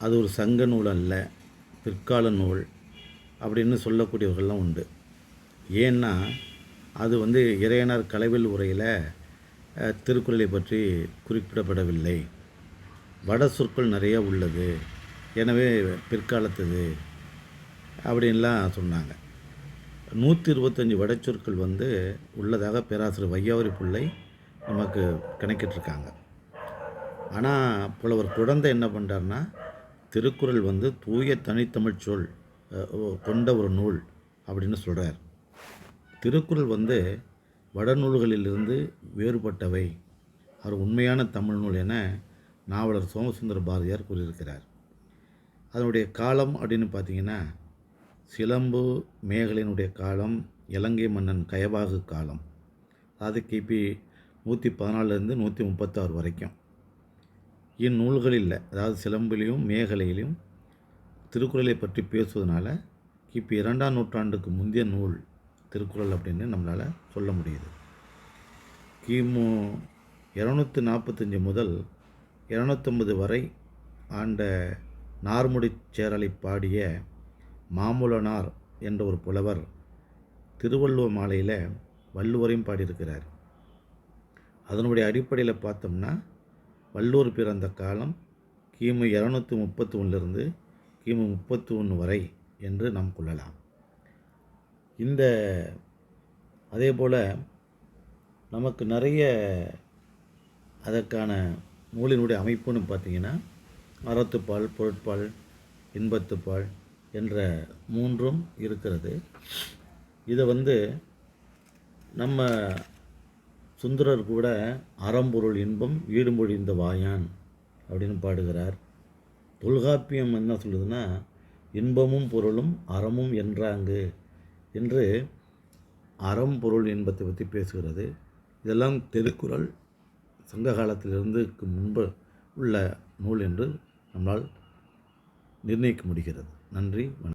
அது ஒரு சங்க நூல் அல்ல, பிற்கால நூல் அப்படின்னு சொல்லக்கூடியவர்கள்லாம் உண்டு. ஏன்னா அது இறையனார் களவில் உரையில் திருக்குறளை பற்றி குறிப்பிடப்படவில்லை. வட சொற்கள் நிறைய உள்ளது, எனவே பிற்காலத்தது அப்படின்லாம் சொன்னாங்க. 125 வடச்சொற்கள் உள்ளதாக பேராசிரியர் வையாபுரி பிள்ளை நமக்கு கணக்கிட்டிருக்காங்க. ஆனால் புலவர் குழந்தை என்ன பண்ணுறாருன்னா, திருக்குறள் தூய தனித்தமிழ் சொல் கொண்ட ஒரு நூல் அப்படின்னு சொல்கிறார். திருக்குறள் வடநூல்களிலிருந்து வேறுபட்டவை, அவர் உண்மையான தமிழ் நூல் என நாவலர் சோமசுந்தர பாரதியார் கூறியிருக்கிறார். அதனுடைய காலம் அப்படின்னு பார்த்திங்கன்னா, சிலம்பு மேகலையினுடைய காலம் இலங்கை மன்னன் கயவாகு காலம், அதாவது கிபி 114 136 வரைக்கும். இந்நூல்களில் அதாவது சிலம்பிலையும் மேகலையிலையும் திருக்குறளை பற்றி பேசுவதனால கிபி 2ஆம் நூற்றாண்டுக்கு முந்தைய நூல் திருக்குறள் அப்படின்னு நம்மளால் சொல்ல முடியுது. கிமு 245 முதல் 250 வரை ஆண்ட நார்முடிச் சேரலை பாடிய மாமுலனார் என்ற ஒரு புலவர் திருவள்ளுவர் மாலையில் வள்ளுவரையும் பாடியிருக்கிறார். அதனுடைய அடிப்படையில் பார்த்தோம்னா வள்ளுவர் பிறந்த காலம் கிமு 231 கிமு 31 வரை என்று நாம் கொள்ளலாம். அதே போல் நமக்கு நிறைய அதற்கான நூலினுடைய அமைப்புன்னு பார்த்திங்கன்னா, அறத்துப்பால், பொருட்பால், இன்பத்துப்பால் என்ற 3ம் இருக்கிறது. இதை நம்ம சுந்தரர் கூட அறம்பொருள் இன்பம் ஈடுமொழிந்த வாயான் அப்படின்னு பாடுகிறார். தொல்காப்பியம் என்ன சொல்லுதுன்னா, இன்பமும் பொருளும் அறமும் என்றாங்கு என்று அறம் பொருள் இன்பத்தை பற்றி பேசுகிறது. இதெல்லாம் திருக்குறள் சங்க காலத்திலிருந்து முன்பு உள்ள நூல் என்று நம்மால் நிர்ணயிக்க முடிகிறது. நன்றி, வணக்கம்.